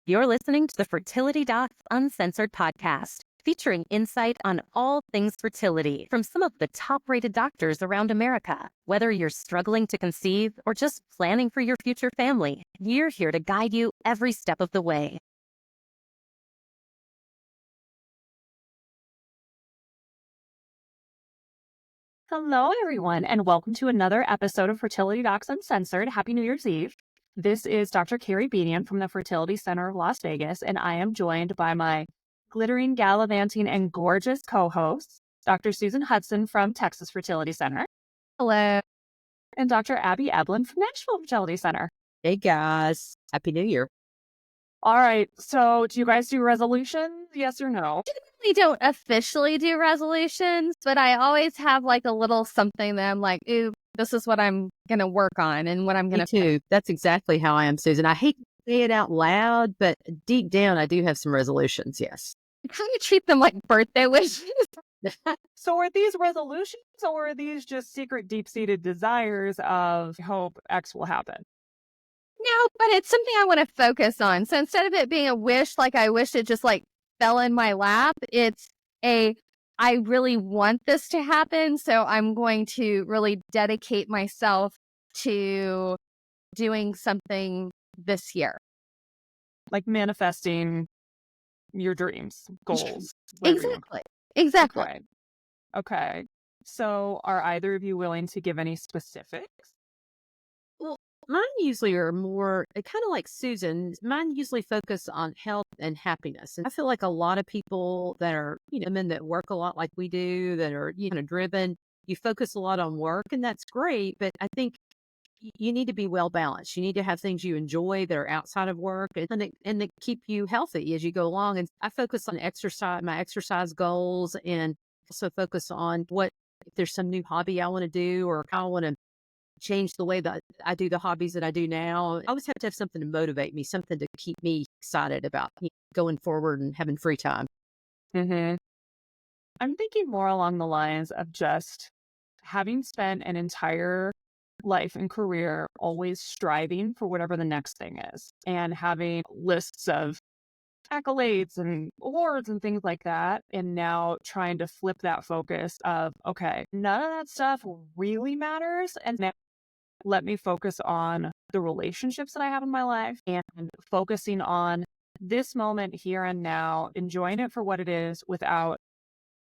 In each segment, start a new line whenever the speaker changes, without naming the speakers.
You're listening to the Fertility Docs Uncensored podcast, featuring insight on all things fertility from some of the top-rated doctors around America. Whether you're struggling to conceive or just planning for your future family, we're here to guide you every step of the way.
Hello, everyone, and welcome to another episode of Fertility Docs Uncensored. Happy New Year's Eve. This is Dr. Carrie Bedient from the Fertility Center of Las Vegas, and I am joined by my glittering, gallivanting, and gorgeous co-host, Dr. Susan Hudson from Texas Fertility Center.
Hello.
And Dr. Abby Eblen from Nashville Fertility Center.
Hey, guys. Happy New Year.
All right, so do you guys do resolutions? Yes or no?
We don't officially do resolutions, but I always have like a little something that I'm like, ooh, this is what I'm going to work on and what I'm going to.
Me too. That's exactly how I am, Susan. I hate to say it out loud, but deep down, I do have some resolutions. Yes.
I kind of treat them like birthday wishes.
So are these resolutions or are these just secret deep-seated desires of hope X will happen?
No, but it's something I want to focus on. So instead of it being a wish, like I wish it just like fell in my lap, it's I really want this to happen. So I'm going to really dedicate myself to doing something this year.
Like manifesting your dreams, goals.
Exactly.
Okay. So are either of you willing to give any specifics?
Well, mine usually are more kind of like Susan. Mine usually focus on health and happiness. And I feel like a lot of people that are, women that work a lot like we do, that are, driven, you focus a lot on work, and that's great. But I think you need to be well balanced. You need to have things you enjoy that are outside of work and that keep you healthy as you go along. And I focus on exercise, my exercise goals, and also focus on if there's some new hobby I want to do, or how I want to change the way that I do the hobbies that I do now. I always have to have something to motivate me, something to keep me excited about going forward and having free time.
Mm-hmm. I'm thinking more along the lines of just having spent an entire life and career always striving for whatever the next thing is, and having lists of accolades and awards and things like that, and now trying to flip that focus of, okay, none of that stuff really matters, and now let me focus on the relationships that I have in my life and focusing on this moment here and now, enjoying it for what it is without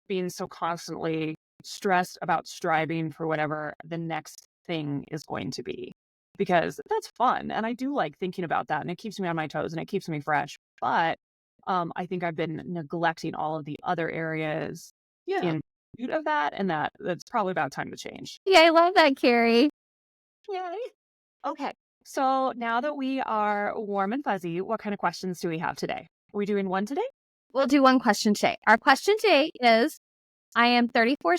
being so constantly stressed about striving for whatever the next thing is going to be, because that's fun. And I do like thinking about that, and it keeps me on my toes and it keeps me fresh. But I think I've been neglecting all of the other areas in pursuit of that, and that's probably about time to change.
Yeah, I love that, Carrie.
Yay. Okay. So now that we are warm and fuzzy, what kind of questions do we have today? Are we doing one today?
We'll do one question today. Our question today is, I am 34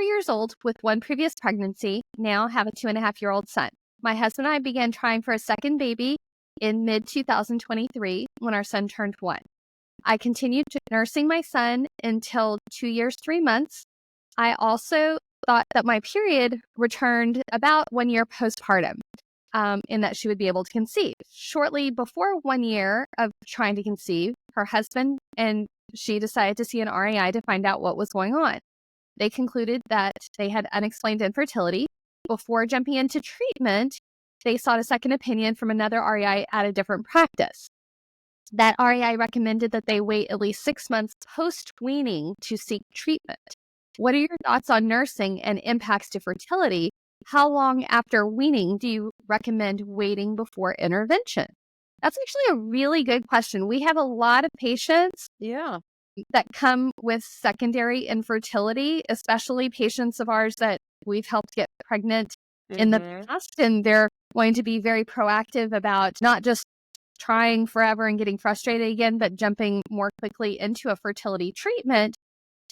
years old with one previous pregnancy, now have a 2.5-year-old son. My husband and I began trying for a second baby in mid-2023 when our son turned 1. I continued nursing my son until 2 years, 3 months. I also thought that my period returned about 1 year postpartum, and that she would be able to conceive. Shortly before 1 year of trying to conceive, her husband and she decided to see an REI to find out what was going on. They concluded that they had unexplained infertility. Before jumping into treatment, they sought a second opinion from another REI at a different practice. That REI recommended that they wait at least 6 months post-weaning to seek treatment. What are your thoughts on nursing and impacts to fertility? How long after weaning do you recommend waiting before intervention? That's actually a really good question. We have a lot of patients that come with secondary infertility, especially patients of ours that we've helped get pregnant in the past. And they're going to be very proactive about not just trying forever and getting frustrated again, but jumping more quickly into a fertility treatment.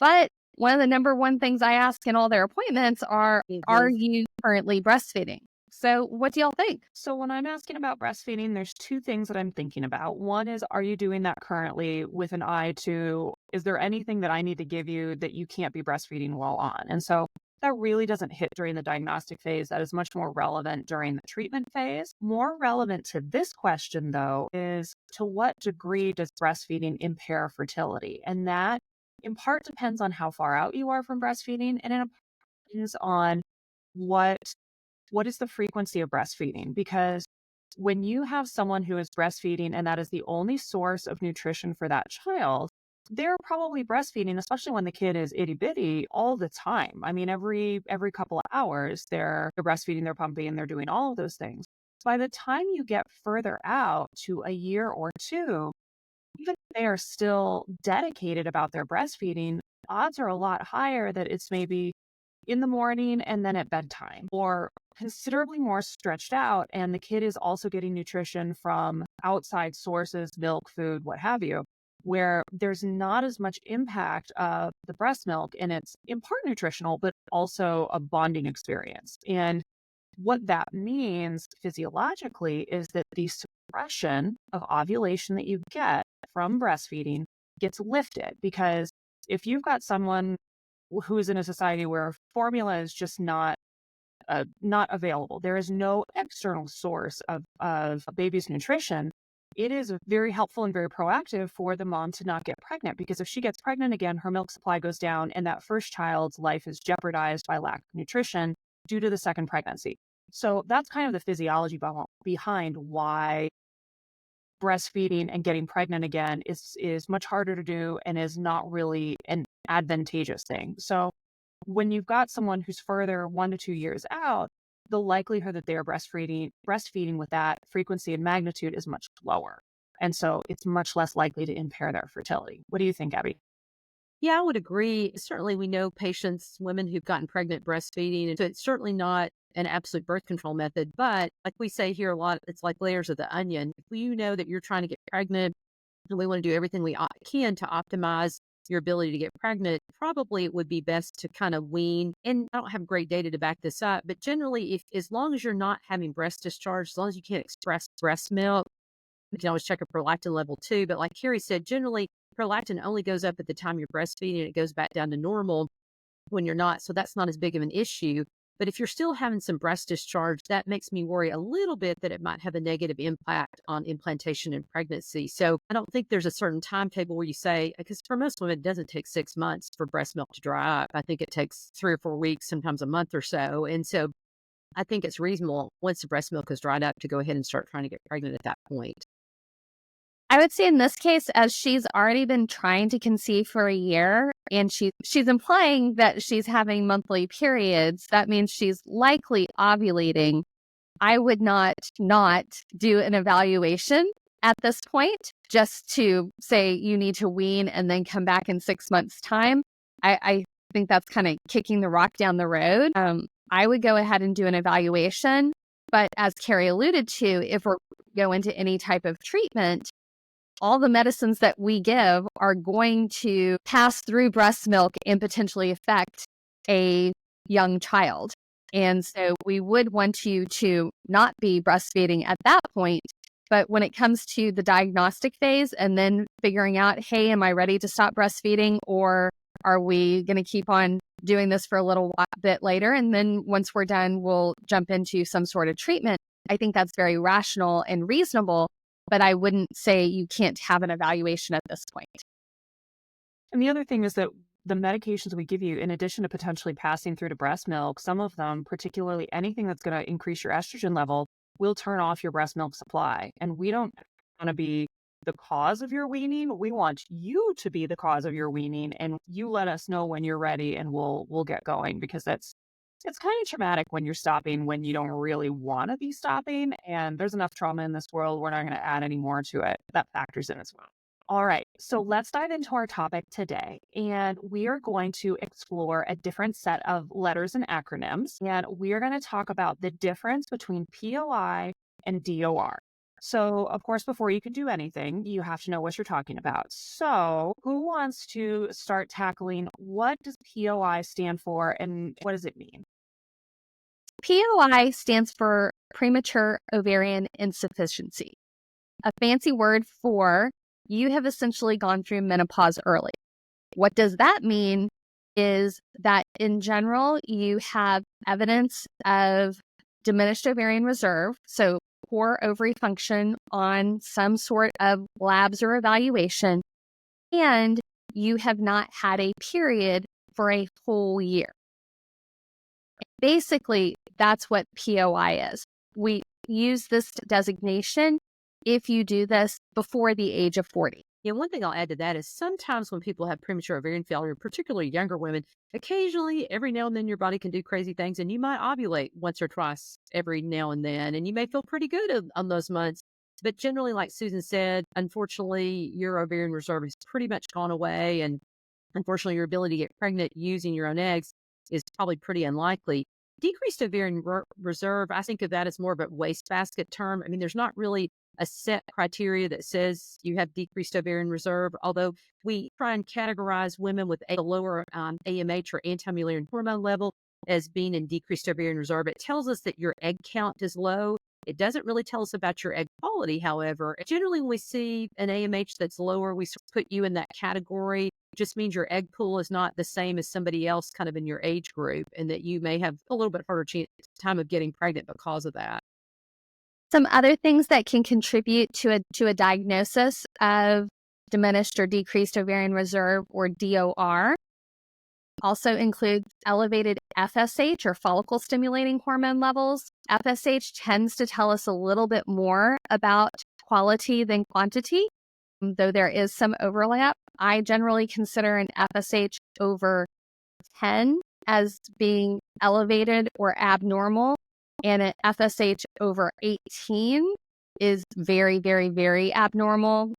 But one of the number one things I ask in all their appointments are you currently breastfeeding? So what do y'all think?
So when I'm asking about breastfeeding, there's two things that I'm thinking about. One is, are you doing that currently with an eye to, is there anything that I need to give you that you can't be breastfeeding while on? And so that really doesn't hit during the diagnostic phase. That is much more relevant during the treatment phase. More relevant to this question, though, is to what degree does breastfeeding impair fertility? And that in part depends on how far out you are from breastfeeding, and in depends on what is the frequency of breastfeeding. Because when you have someone who is breastfeeding and that is the only source of nutrition for that child, they're probably breastfeeding, especially when the kid is itty bitty, all the time. I mean, every couple of hours, they're breastfeeding, they're pumping, they're doing all of those things. By the time you get further out to a year or two, even if they are still dedicated about their breastfeeding, odds are a lot higher that it's maybe in the morning and then at bedtime, or considerably more stretched out. And the kid is also getting nutrition from outside sources, milk, food, what have you, where there's not as much impact of the breast milk. And it's in part nutritional, but also a bonding experience. And what that means physiologically is that the suppression of ovulation that you get from breastfeeding gets lifted. Because if you've got someone who is in a society where formula is just not available, there is no external source of a baby's nutrition, it is very helpful and very proactive for the mom to not get pregnant. Because if she gets pregnant again, her milk supply goes down and that first child's life is jeopardized by lack of nutrition due to the second pregnancy. So that's kind of the physiology behind why breastfeeding and getting pregnant again is much harder to do and is not really an advantageous thing. So when you've got someone who's further 1 to 2 years out, the likelihood that they're breastfeeding with that frequency and magnitude is much lower. And so it's much less likely to impair their fertility. What do you think, Abby?
Yeah, I would agree. Certainly, we know patients, women who've gotten pregnant breastfeeding, and so it's certainly not an absolute birth control method. But like we say here a lot, it's like layers of the onion. If you know that you're trying to get pregnant, and we want to do everything we can to optimize your ability to get pregnant, probably it would be best to kind of wean. And I don't have great data to back this up, but generally, if as long as you're not having breast discharge, as long as you can't express breast milk, you can always check a prolactin level too. But like Carrie said, generally prolactin only goes up at the time you're breastfeeding and it goes back down to normal when you're not. So that's not as big of an issue. But if you're still having some breast discharge, that makes me worry a little bit that it might have a negative impact on implantation and pregnancy. So I don't think there's a certain timetable where you say, because for most women, it doesn't take 6 months for breast milk to dry up. I think it takes 3 or 4 weeks, sometimes a month or so. And so I think it's reasonable once the breast milk is dried up to go ahead and start trying to get pregnant at that point.
I would say in this case, as she's already been trying to conceive for a year and she's implying that she's having monthly periods, that means she's likely ovulating. I would not do an evaluation at this point just to say you need to wean and then come back in 6 months' time. I think that's kind of kicking the rock down the road. I would go ahead and do an evaluation. But as Carrie alluded to, if we're go into any type of treatment, all the medicines that we give are going to pass through breast milk and potentially affect a young child. And so we would want you to not be breastfeeding at that point. But when it comes to the diagnostic phase and then figuring out, hey, am I ready to stop breastfeeding, or are we going to keep on doing this for a little bit later? And then once we're done, we'll jump into some sort of treatment. I think that's very rational and reasonable. But I wouldn't say you can't have an evaluation at this point.
And the other thing is that the medications we give you, in addition to potentially passing through to breast milk, some of them, particularly anything that's going to increase your estrogen level, will turn off your breast milk supply. And we don't want to be the cause of your weaning. We want you to be the cause of your weaning, and you let us know when you're ready and we'll get going, because it's kind of traumatic when you're stopping when you don't really want to be stopping. And there's enough trauma in this world. We're not going to add any more to it. That factors in as well. All right. So let's dive into our topic today. And we are going to explore a different set of letters and acronyms. And we are going to talk about the difference between POI and DOR. So, of course, before you can do anything, you have to know what you're talking about. So who wants to start tackling what does POI stand for and what does it mean?
POI stands for Premature Ovarian Insufficiency, a fancy word for you have essentially gone through menopause early. What does that mean? is that in general, you have evidence of diminished ovarian reserve, so poor ovary function on some sort of labs or evaluation, and you have not had a period for a whole year. Basically, that's what POI is. We use this designation if you do this before the age of 40.
Yeah, one thing I'll add to that is sometimes when people have premature ovarian failure, particularly younger women, occasionally, every now and then, your body can do crazy things, and you might ovulate once or twice every now and then, and you may feel pretty good on those months. But generally, like Susan said, unfortunately, your ovarian reserve has pretty much gone away, and unfortunately, your ability to get pregnant using your own eggs is probably pretty unlikely. Decreased ovarian reserve, I think of that as more of a wastebasket term. I mean, there's not really a set criteria that says you have decreased ovarian reserve, although we try and categorize women with a lower AMH or anti-Mullerian hormone level as being in decreased ovarian reserve. It tells us that your egg count is low. It doesn't really tell us about your egg quality, however. Generally, when we see an AMH that's lower, we put you in that category. It just means your egg pool is not the same as somebody else kind of in your age group, and that you may have a little bit harder time of getting pregnant because of that.
Some other things that can contribute to a diagnosis of diminished or decreased ovarian reserve, or DOR, also include elevated FSH, or follicle stimulating hormone levels. FSH tends to tell us a little bit more about quality than quantity, though there is some overlap. I generally consider an FSH over 10 as being elevated or abnormal, and an FSH over 18 is very, very, very abnormal.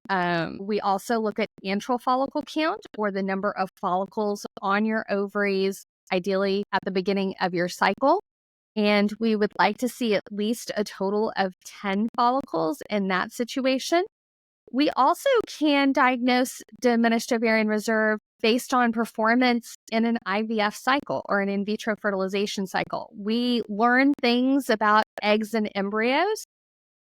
We also look at antral follicle count, or the number of follicles on your ovaries, ideally at the beginning of your cycle. And we would like to see at least a total of 10 follicles in that situation. We also can diagnose diminished ovarian reserve based on performance in an IVF cycle or an in vitro fertilization cycle. We learn things about eggs and embryos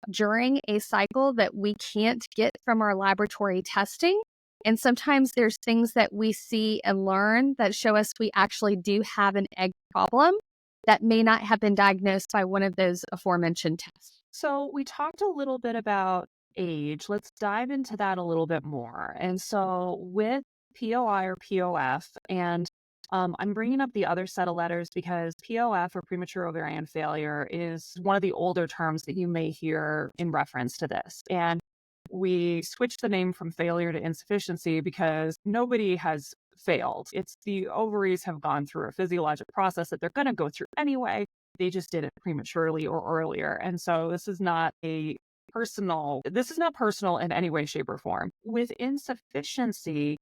during a cycle that we can't get from our laboratory testing. And sometimes there's things that we see and learn that show us we actually do have an egg problem that may not have been diagnosed by one of those aforementioned tests.
So we talked a little bit about age. Let's dive into that a little bit more. And so with POI or POF, and I'm bringing up the other set of letters because POF, or premature ovarian failure, is one of the older terms that you may hear in reference to this. And we switched the name from failure to insufficiency because nobody has failed. It's the ovaries have gone through a physiologic process that they're going to go through anyway. They just did it prematurely or earlier. And so this is not personal in any way, shape, or form. With insufficiency,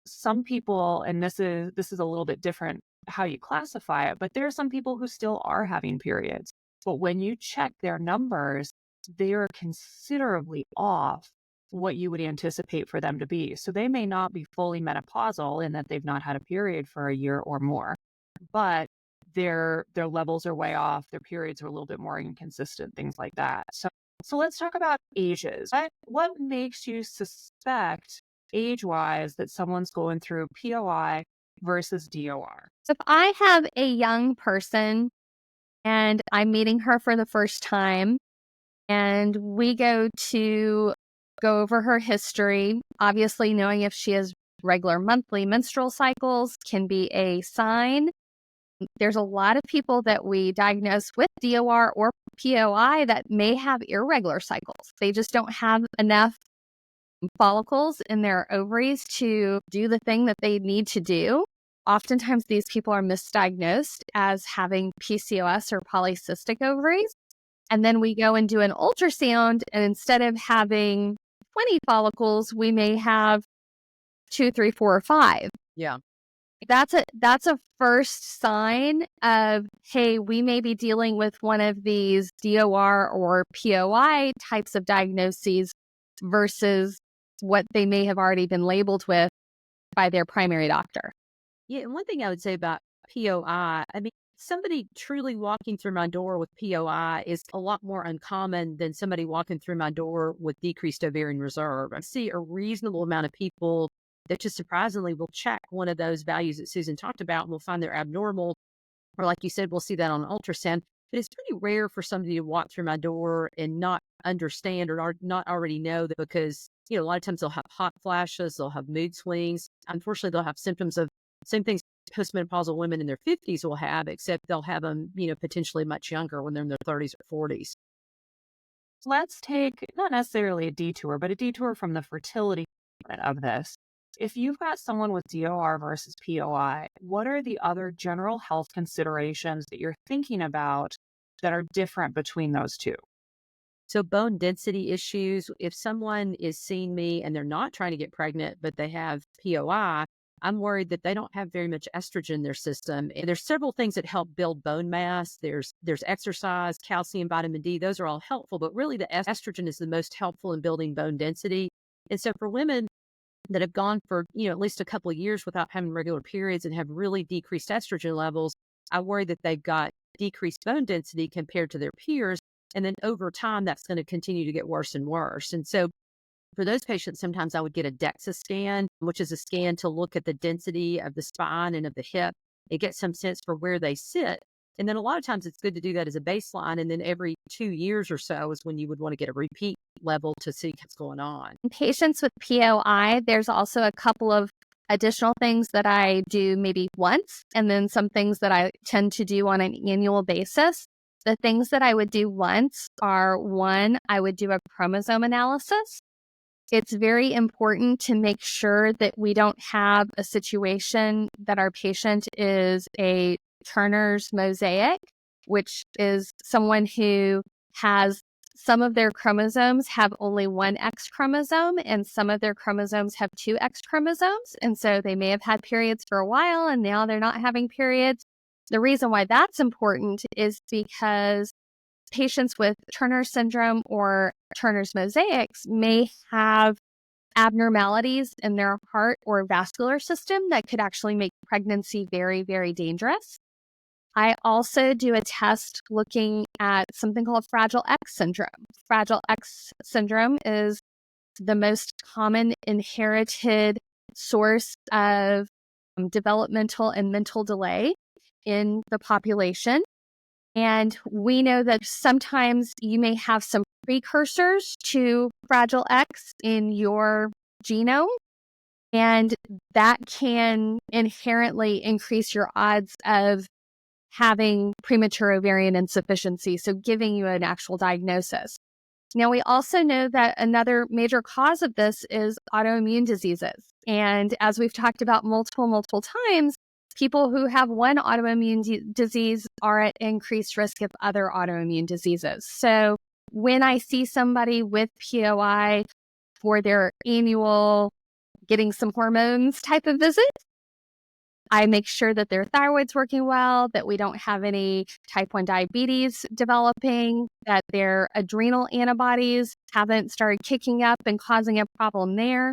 some people, and this is a little bit different how you classify it, but there are some people who still are having periods. But when you check their numbers, they are considerably off what you would anticipate for them to be. So they may not be fully menopausal in that they've not had a period for a year or more, but their levels are way off. Their periods are a little bit more inconsistent, things like that. So let's talk about ages. What makes you suspect age-wise that someone's going through POI versus DOR?
So if I have a young person and I'm meeting her for the first time, and we go over her history, obviously knowing if she has regular monthly menstrual cycles can be a sign. There's a lot of people that we diagnose with DOR or POI that may have irregular cycles. They just don't have enough follicles in their ovaries to do the thing that they need to do. Oftentimes, these people are misdiagnosed as having PCOS or polycystic ovaries. And then we go and do an ultrasound, and instead of having 20 follicles, we may have 2, 3, 4, or 5.
Yeah.
That's a first sign of, hey, we may be dealing with one of these DOR or POI types of diagnoses versus what they may have already been labeled with by their primary doctor.
Yeah, and one thing I would say about POI, I mean, somebody truly walking through my door with POI is a lot more uncommon than somebody walking through my door with decreased ovarian reserve. I see a reasonable amount of people that just surprisingly will check one of those values that Susan talked about and we'll find they're abnormal. Or like you said, we'll see that on ultrasound. But it's pretty rare for somebody to walk through my door and not understand or not already know that, because, a lot of times they'll have hot flashes, they'll have mood swings. Unfortunately, they'll have symptoms of same things postmenopausal women in their 50s will have, except they'll have them, potentially much younger when they're in their 30s or 40s.
Let's take not necessarily a detour, but a detour from the fertility component of this. If you've got someone with DOR versus POI, what are the other general health considerations that you're thinking about that are different between those two?
So bone density issues, if someone is seeing me and they're not trying to get pregnant, but they have POI, I'm worried that they don't have very much estrogen in their system. And there's several things that help build bone mass. There's exercise, calcium, vitamin D. Those are all helpful, but really the estrogen is the most helpful in building bone density. And so for women that have gone for, at least a couple of years without having regular periods and have really decreased estrogen levels, I worry that they've got decreased bone density compared to their peers. And then over time, that's going to continue to get worse and worse. And so for those patients, sometimes I would get a DEXA scan, which is a scan to look at the density of the spine and of the hip and get some sense for where they sit. And then a lot of times it's good to do that as a baseline. And then every 2 years or so is when you would want to get a repeat level to see what's going on.
In patients with POI, there's also a couple of additional things that I do maybe once, and then some things that I tend to do on an annual basis. The things that I would do once are, one, I would do a chromosome analysis. It's very important to make sure that we don't have a situation that our patient is a Turner's mosaic, which is someone who has some of their chromosomes have only one X chromosome and some of their chromosomes have two X chromosomes. And so they may have had periods for a while and now they're not having periods. The reason why that's important is because patients with Turner syndrome or Turner's mosaics may have abnormalities in their heart or vascular system that could actually make pregnancy very, very dangerous. I also do a test looking at something called Fragile X syndrome. Fragile X syndrome is the most common inherited source of developmental and mental delay in the population. And we know that sometimes you may have some precursors to Fragile X in your genome, and that can inherently increase your odds of having premature ovarian insufficiency, so giving you an actual diagnosis. Now, we also know that another major cause of this is autoimmune diseases. And as we've talked about multiple times, people who have one autoimmune disease are at increased risk of other autoimmune diseases. So when I see somebody with POI for their annual getting some hormones type of visit, I make sure that their thyroid's working well, that we don't have any type 1 diabetes developing, that their adrenal antibodies haven't started kicking up and causing a problem there.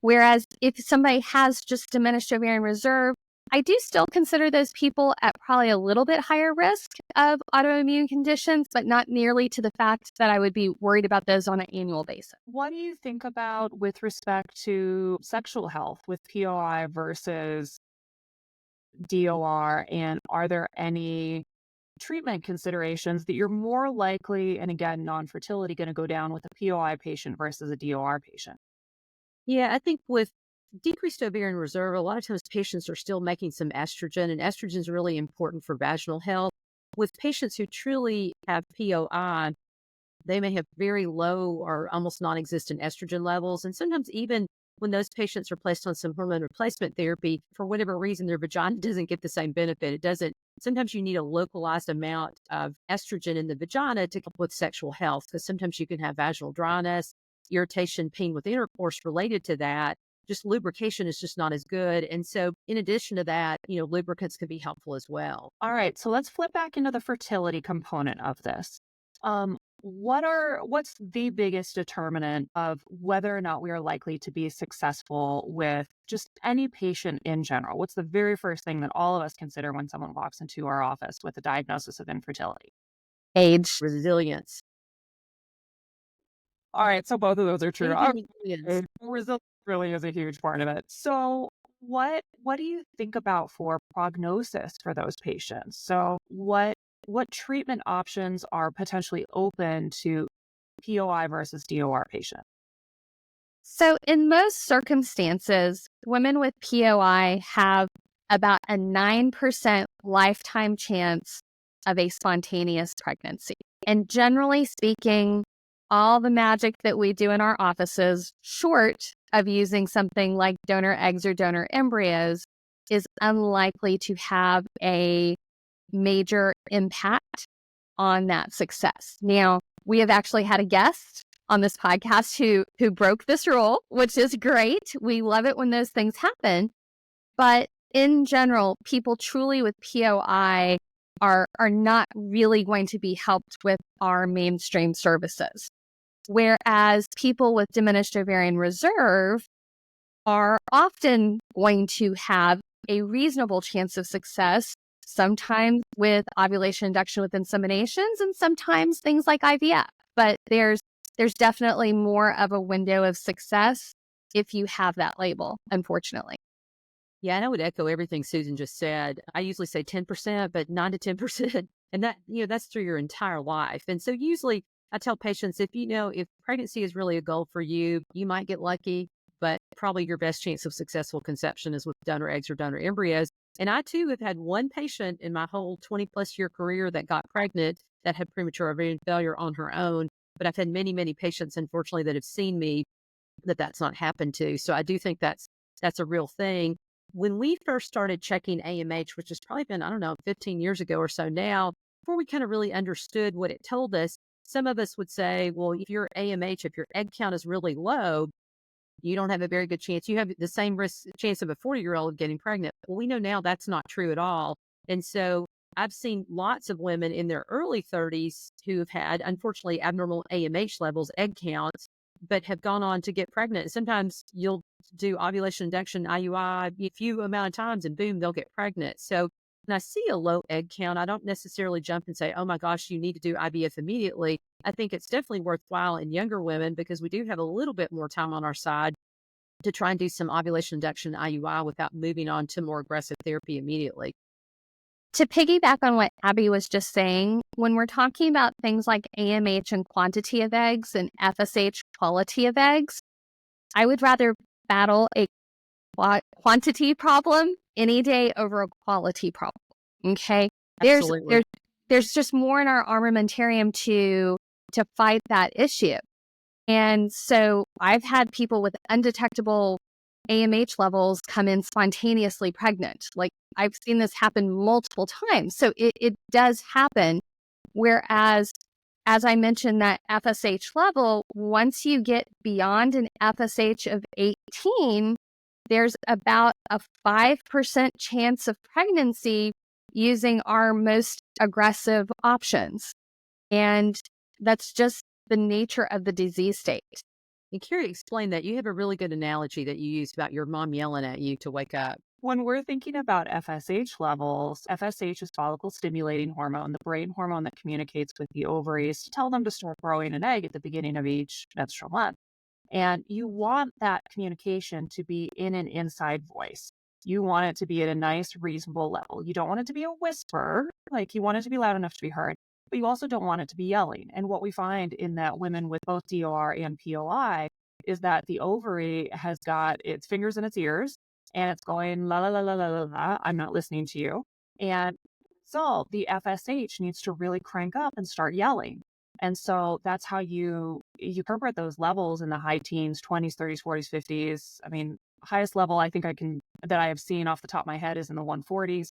Whereas if somebody has just diminished ovarian reserve, I do still consider those people at probably a little bit higher risk of autoimmune conditions, but not nearly to the fact that I would be worried about those on an annual basis.
What do you think about with respect to sexual health with POI versus DOR? And are there any treatment considerations that you're more likely, and again, non-fertility, going to go down with a POI patient versus a DOR patient?
Yeah, I think with decreased ovarian reserve, a lot of times patients are still making some estrogen, and estrogen is really important for vaginal health. With patients who truly have POI, they may have very low or almost non-existent estrogen levels. And sometimes even when those patients are placed on some hormone replacement therapy, for whatever reason, their vagina doesn't get the same benefit. It doesn't. Sometimes you need a localized amount of estrogen in the vagina to help with sexual health, because sometimes you can have vaginal dryness, irritation, pain with intercourse related to that. Just lubrication is just not as good. And so in addition to that, lubricants can be helpful as well.
All right, so let's flip back into the fertility component of this. What's the biggest determinant of whether or not we are likely to be successful with just any patient in general? What's the very first thing that all of us consider when someone walks into our office with a diagnosis of infertility?
Age, resilience.
All right, so both of those are true.
Age and resilience.
Resilience really is a huge part of it. So what do you think about for prognosis for those patients? So what treatment options are potentially open to POI versus DOR patients?
So, in most circumstances, women with POI have about a 9% lifetime chance of a spontaneous pregnancy. And generally speaking, all the magic that we do in our offices, short of using something like donor eggs or donor embryos, is unlikely to have a major impact on that success. Now, we have actually had a guest on this podcast who broke this rule, which is great. We love it when those things happen. But in general, people truly with POI are not really going to be helped with our mainstream services. Whereas people with diminished ovarian reserve are often going to have a reasonable chance of success, sometimes with ovulation induction with inseminations and sometimes things like IVF. But there's definitely more of a window of success if you have that label, unfortunately.
Yeah, and I would echo everything Susan just said. I usually say 10%, but 9 to 10%. And that, that's through your entire life. And so usually I tell patients, if pregnancy is really a goal for you, you might get lucky, but probably your best chance of successful conception is with donor eggs or donor embryos. And I too have had one patient in my whole 20 plus year career that got pregnant that had premature ovarian failure on her own. But I've had many, many patients, unfortunately, that have seen me that's not happened to. So I do think that's a real thing. When we first started checking AMH, which has probably been, 15 years ago or so now, before we kind of really understood what it told us, some of us would say, well, if your AMH, if your egg count is really low, you don't have a very good chance. You have the same chance of a 40-year-old getting pregnant. Well, we know now that's not true at all. And so I've seen lots of women in their early 30s who have had, unfortunately, abnormal AMH levels, egg counts, but have gone on to get pregnant. Sometimes you'll do ovulation induction, IUI, a few amount of times, and boom, they'll get pregnant. So when I see a low egg count, I don't necessarily jump and say, oh my gosh, you need to do IVF immediately. I think it's definitely worthwhile in younger women because we do have a little bit more time on our side to try and do some ovulation induction IUI without moving on to more aggressive therapy immediately.
To piggyback on what Abby was just saying, when we're talking about things like AMH and quantity of eggs and FSH quality of eggs, I would rather battle a quantity problem any day over a quality problem. Okay.
Absolutely.
There's just more in our armamentarium to fight that issue. And so I've had people with undetectable AMH levels come in spontaneously pregnant. Like I've seen this happen multiple times. So it does happen. Whereas, as I mentioned, that FSH level, once you get beyond an FSH of 18, there's about a 5% chance of pregnancy using our most aggressive options. And that's just the nature of the disease state.
And Carrie explained that you have a really good analogy that you used about your mom yelling at you to wake up.
When we're thinking about FSH levels, FSH is follicle stimulating hormone, the brain hormone that communicates with the ovaries to tell them to start growing an egg at the beginning of each menstrual month. And you want that communication to be in an inside voice. You want it to be at a nice, reasonable level. You don't want it to be a whisper, like you want it to be loud enough to be heard, but you also don't want it to be yelling. And what we find in that women with both DOR and POI is that the ovary has got its fingers in its ears and it's going la la la la la la la. I'm not listening to you. And so the FSH needs to really crank up and start yelling. And so that's how you interpret those levels in the high teens, 20s, 30s, 40s, 50s. I mean, highest level I think that I have seen off the top of my head is in the 140s.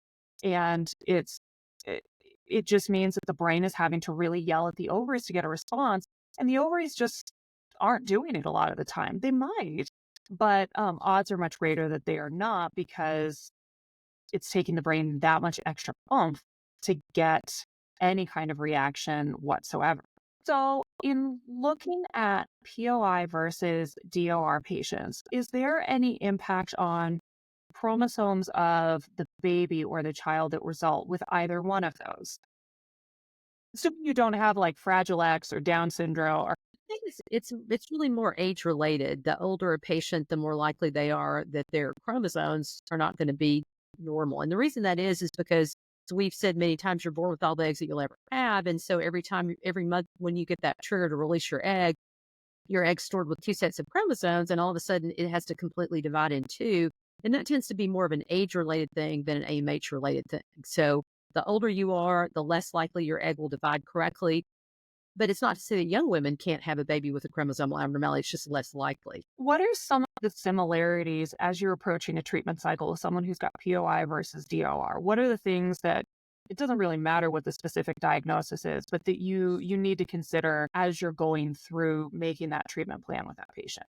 And it just means that the brain is having to really yell at the ovaries to get a response. And the ovaries just aren't doing it a lot of the time. They might, but odds are much greater that they are not because it's taking the brain that much extra oomph to get any kind of reaction whatsoever. So in looking at POI versus DOR patients, is there any impact on chromosomes of the baby or the child that result with either one of those? Assuming you don't have like Fragile X or Down syndrome or
think it's really more age related. The older a patient, the more likely they are that their chromosomes are not going to be normal. And the reason that is because, as we've said many times, you're born with all the eggs that you'll ever have. And so every month when you get that trigger to release your egg's stored with two sets of chromosomes, and all of a sudden it has to completely divide in two. And that tends to be more of an age related thing than an AMH related thing. So the older you are, the less likely your egg will divide correctly. But it's not to say that young women can't have a baby with a chromosomal abnormality. It's just less likely.
What are some of the similarities as you're approaching a treatment cycle with someone who's got POI versus DOR? What are the things that it doesn't really matter what the specific diagnosis is, but that you need to consider as you're going through making that treatment plan with that patient?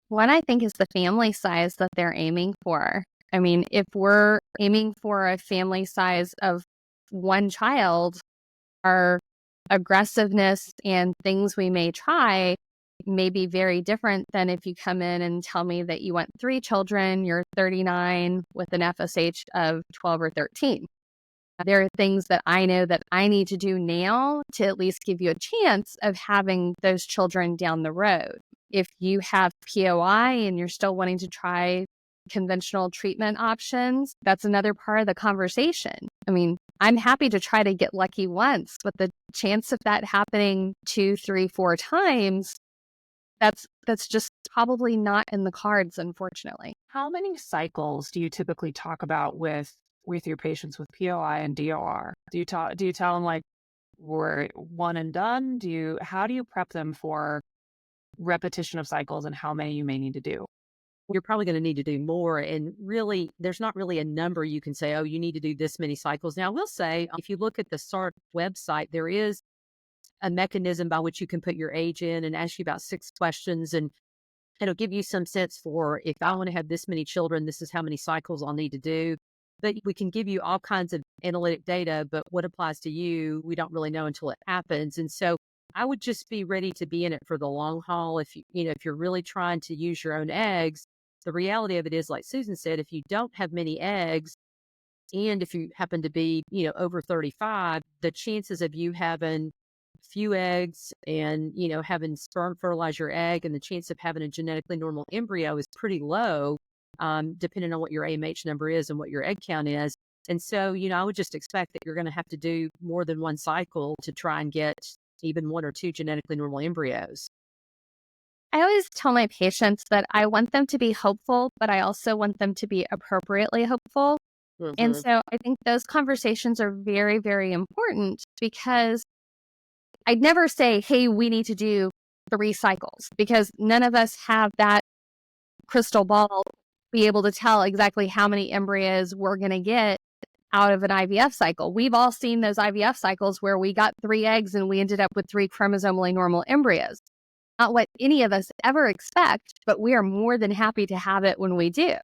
One I think is the family size that they're aiming for. I mean, if we're aiming for a family size of one child, our aggressiveness and things we may try may be very different than if you come in and tell me that you want 3 children, you're 39 with an FSH of 12 or 13. There are things that I know that I need to do now to at least give you a chance of having those children down the road. If you have POI and you're still wanting to try conventional treatment options, that's another part of the conversation. I mean, I'm happy to try to get lucky once, but the chance of that happening 2, 3, 4 times, that's just probably not in the cards, unfortunately.
How many cycles do you typically talk about with your patients with POI and DOR? Do you tell them like we're one and done? How do you prep them for repetition of cycles and how many you may need to do?
You're probably going to need to do more. And really, there's not really a number you can say, oh, you need to do this many cycles. Now, I will say, if you look at the SART website, there is a mechanism by which you can put your age in and ask you about 6 questions. And it'll give you some sense for, if I want to have this many children, this is how many cycles I'll need to do. But we can give you all kinds of analytic data, but what applies to you, we don't really know until it happens. And so I would just be ready to be in it for the long haul. If if you're really trying to use your own eggs, the reality of it is, like Susan said, if you don't have many eggs, and if you happen to be, over 35, the chances of you having few eggs and, having sperm fertilize your egg, and the chance of having a genetically normal embryo is pretty low, depending on what your AMH number is and what your egg count is. And so, I would just expect that you're going to have to do more than one cycle to try and get even 1 or 2 genetically normal embryos.
I always tell my patients that I want them to be hopeful, but I also want them to be appropriately hopeful. And so I think those conversations are very, very important, because I'd never say, hey, we need to do 3 cycles, because none of us have that crystal ball to be able to tell exactly how many embryos we're going to get out of an IVF cycle. We've all seen those IVF cycles where we got 3 eggs and we ended up with 3 chromosomally normal embryos. Not what any of us ever expect, but we are more than happy to have it when we do.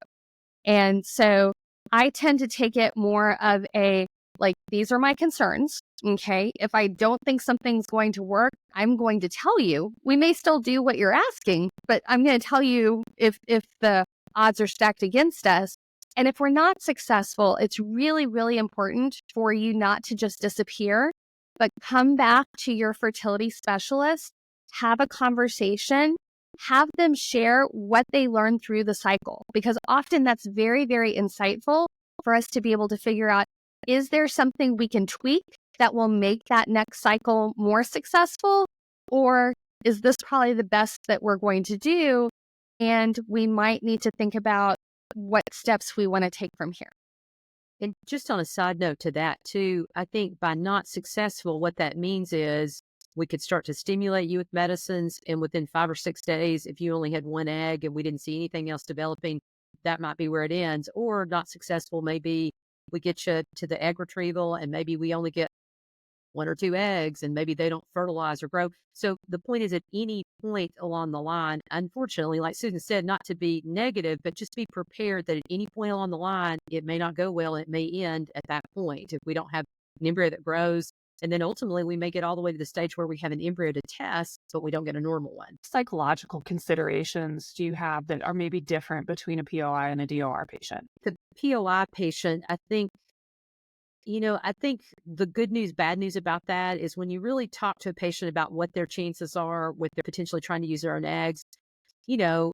And so I tend to take it more of a, like, these are my concerns. Okay. If I don't think something's going to work, I'm going to tell you. We may still do what you're asking, but I'm going to tell you if the odds are stacked against us. And if we're not successful, it's really, really important for you not to just disappear, but come back to your fertility specialist, have a conversation, have them share what they learned through the cycle, because often that's very, very insightful for us to be able to figure out, is there something we can tweak that will make that next cycle more successful? Or is this probably the best that we're going to do? And we might need to think about what steps we want to take from here.
And just on a side note to that too, I think by not successful, what that means is we could start to stimulate you with medicines, and within 5 or 6 days, if you only had 1 egg and we didn't see anything else developing, that might be where it ends. Or not successful, maybe we get you to the egg retrieval and maybe we only get 1 or 2 eggs and maybe they don't fertilize or grow. So the point is, at any point along the line, unfortunately, like Susan said, not to be negative, but just be prepared that at any point along the line, it may not go well. It may end at that point if we don't have an embryo that grows. And then ultimately, we may get all the way to the stage where we have an embryo to test, but we don't get a normal one.
Psychological considerations do you have that are maybe different between a POI and a DOR patient?
The POI patient, I think I think the good news, bad news about that is when you really talk to a patient about what their chances are with their potentially trying to use their own eggs, you know,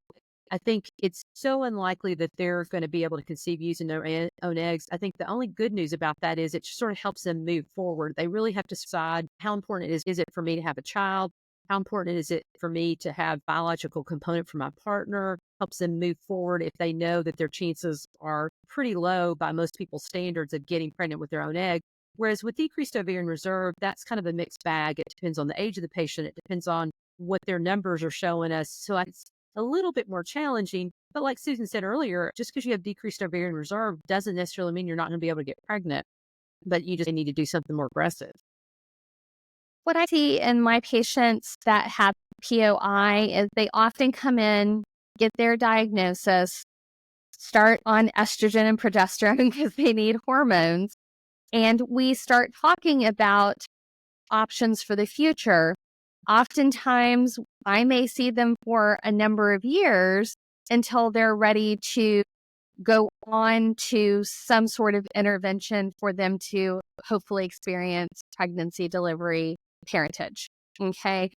I think it's so unlikely that they're going to be able to conceive using their own eggs. I think the only good news about that is it sort of helps them move forward. They really have to decide how important is it for me to have a child? How important is it for me to have biological component for my partner? Helps them move forward if they know that their chances are pretty low by most people's standards of getting pregnant with their own egg. Whereas with decreased ovarian reserve, that's kind of a mixed bag. It depends on the age of the patient. It depends on what their numbers are showing us. So it's a little bit more challenging. But like Susan said earlier, just because you have decreased ovarian reserve doesn't necessarily mean you're not going to be able to get pregnant, but you just need to do something more aggressive.
What I see in my patients that have POI is they often come in, get their diagnosis, start on estrogen and progesterone because they need hormones. And we start talking about options for the future. Oftentimes, I may see them for a number of years until they're ready to go on to some sort of intervention for them to hopefully experience pregnancy, delivery, parentage. Okay.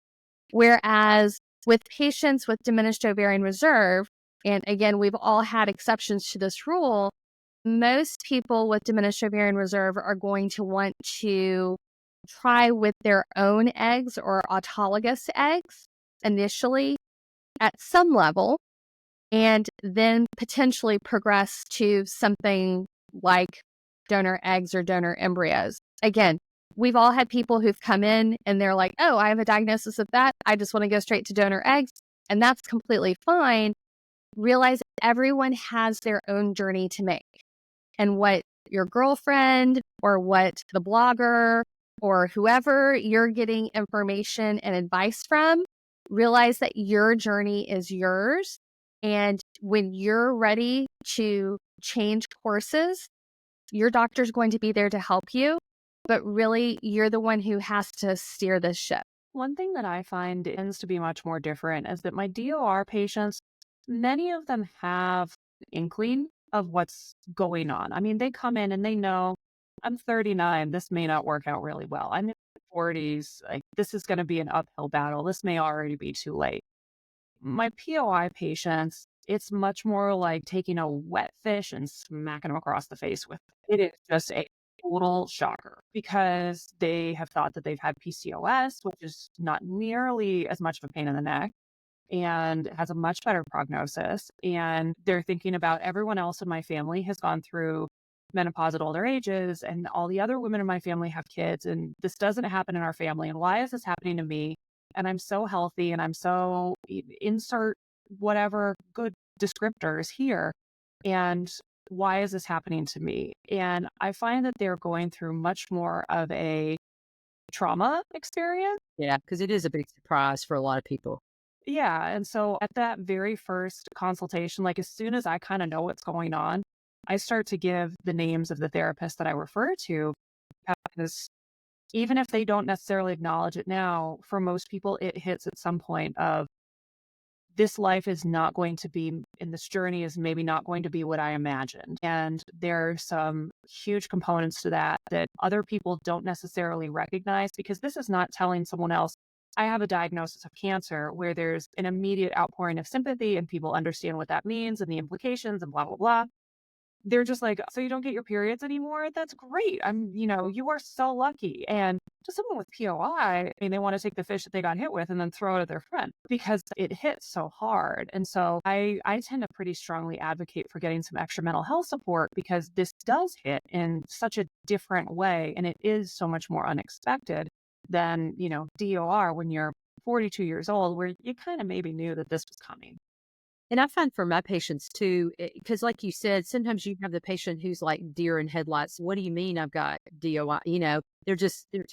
Whereas with patients with diminished ovarian reserve, and again, we've all had exceptions to this rule, most people with diminished ovarian reserve are going to want to try with their own eggs or autologous eggs initially at some level, and then potentially progress to something like donor eggs or donor embryos. Again, we've all had people who've come in and they're like, oh, I have a diagnosis of that. I just want to go straight to donor eggs. And that's completely fine. Realize everyone has their own journey to make. And what your girlfriend or what the blogger or whoever you're getting information and advice from, realize that your journey is yours. And when you're ready to change courses, your doctor's going to be there to help you. But really, you're the one who has to steer this ship.
One thing that I find tends to be much more different is that my DOR patients, many of them have inkling of what's going on. I mean, they come in and they know, I'm 39, this may not work out really well. I'm in my 40s, like this is going to be an uphill battle. This may already be too late. My POI patients, it's much more like taking a wet fish and smacking them across the face with it. It is just a total shocker because they have thought that they've had PCOS, which is not nearly as much of a pain in the neck and has a much better prognosis. And they're thinking about everyone else in my family has gone through menopause at older ages, and all the other women in my family have kids, and this doesn't happen in our family. And why is this happening to me? And I'm so healthy and I'm so insert whatever good descriptors here. And why is this happening to me? And I find that they're going through much more of a trauma experience.
Yeah, because it is a big surprise for a lot of people.
Yeah. And so at that very first consultation, like as soon as I kind of know what's going on, I start to give the names of the therapists that I refer to, because even if they don't necessarily acknowledge it now, for most people, it hits at some point of this life is not going to be, and this journey is maybe not going to be what I imagined. And there are some huge components to that that other people don't necessarily recognize, because this is not telling someone else, I have a diagnosis of cancer, where there's an immediate outpouring of sympathy and people understand what that means and the implications and blah, blah, blah. They're just like, so you don't get your periods anymore? That's great. You are so lucky. And to someone with POI, I mean, they want to take the fish that they got hit with and then throw it at their friend because it hits so hard. And so I tend to pretty strongly advocate for getting some extra mental health support, because this does hit in such a different way. And it is so much more unexpected than, DOR when you're 42 years old, where you kind of maybe knew that this was coming.
And I find for my patients too, because like you said, sometimes you have the patient who's like deer in headlights. What do you mean I've got DOI? They're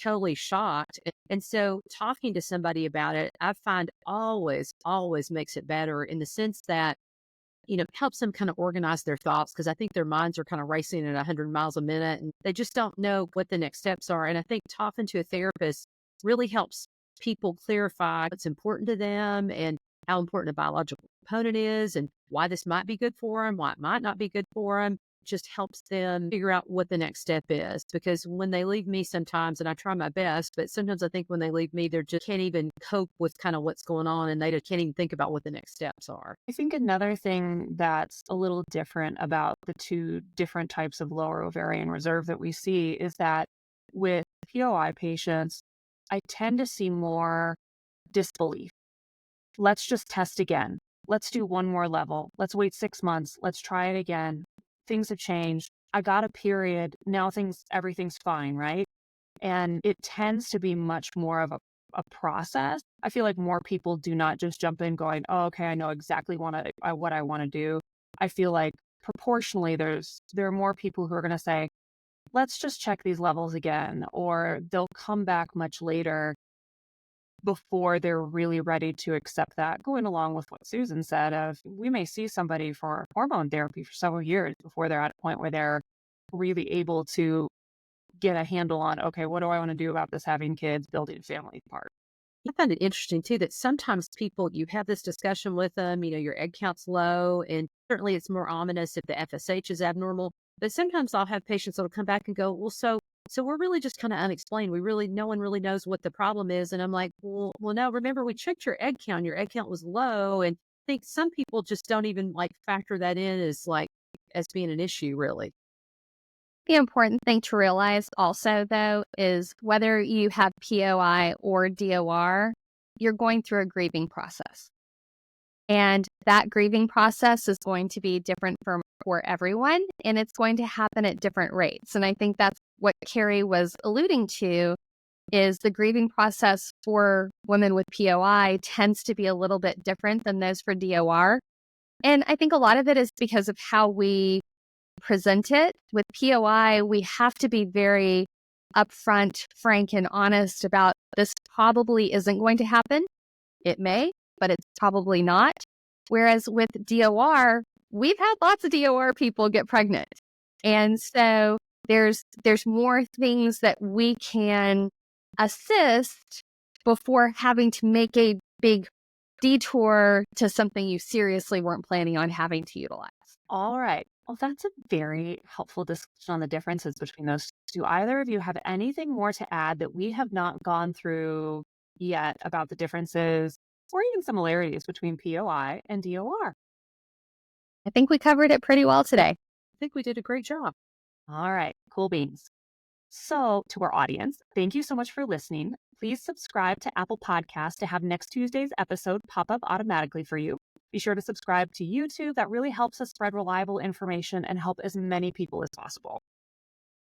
totally shocked. And so talking to somebody about it, I find always makes it better, in the sense that, helps them kind of organize their thoughts, because I think their minds are kind of racing at 100 miles a minute and they just don't know what the next steps are. And I think talking to a therapist really helps people clarify what's important to them and how important a biological component is and why this might be good for them, why it might not be good for them. just helps them figure out what the next step is. Because when they leave me sometimes, and I try my best, but sometimes I think when they leave me, they just can't even cope with kind of what's going on, and they can't even think about what the next steps are.
I think another thing that's a little different about the two different types of lower ovarian reserve that we see is that with POI patients, I tend to see more disbelief. Let's just test again. Let's do one more level. Let's wait 6 months. Let's try it again. Things have changed. I got a period. Now everything's fine, right? And it tends to be much more of a process. I feel like more people do not just jump in going, oh, okay, I know exactly what I want to do. I feel like proportionally there are more people who are going to say, let's just check these levels again, or they'll come back much later before they're really ready to accept that. Going along with what Susan said of, we may see somebody for hormone therapy for several years before they're at a point where they're really able to get a handle on, okay, what do I want to do about this having kids, building a family part.
I find it interesting too that sometimes people, you have this discussion with them, your egg count's low, and certainly it's more ominous if the FSH is abnormal. But sometimes I'll have patients that'll come back and go, well, so we're really just kind of unexplained. No one really knows what the problem is. And I'm like, well, no, remember we checked your egg count. Your egg count was low. And I think some people just don't even factor that in as being an issue, really.
The important thing to realize also, though, is whether you have POI or DOR, you're going through a grieving process. And that grieving process is going to be different for everyone, and it's going to happen at different rates. And I think that's what Carrie was alluding to, is the grieving process for women with POI tends to be a little bit different than those for DOR. And I think a lot of it is because of how we present it. With POI, we have to be very upfront, frank, and honest about this probably isn't going to happen. It may, but it's probably not. Whereas with DOR, we've had lots of DOR people get pregnant. And so there's more things that we can assist before having to make a big detour to something you seriously weren't planning on having to utilize.
All right. Well, that's a very helpful discussion on the differences between those two. Do either of you have anything more to add that we have not gone through yet about the differences or even similarities between POI and DOR?
I think we covered it pretty well today.
I think we did a great job.
All right. Cool beans. So, to our audience, thank you so much for listening. Please subscribe to Apple Podcasts to have next Tuesday's episode pop up automatically for you. Be sure to subscribe to YouTube. That really helps us spread reliable information and help as many people as possible.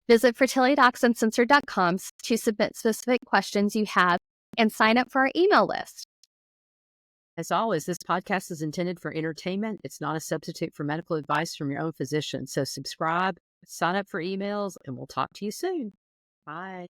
Visit fertilitydocsuncensored.com to submit specific questions you have and sign up for our email list.
As always, this podcast is intended for entertainment. It's not a substitute for medical advice from your own physician. So subscribe, sign up for emails, and we'll talk to you soon. Bye.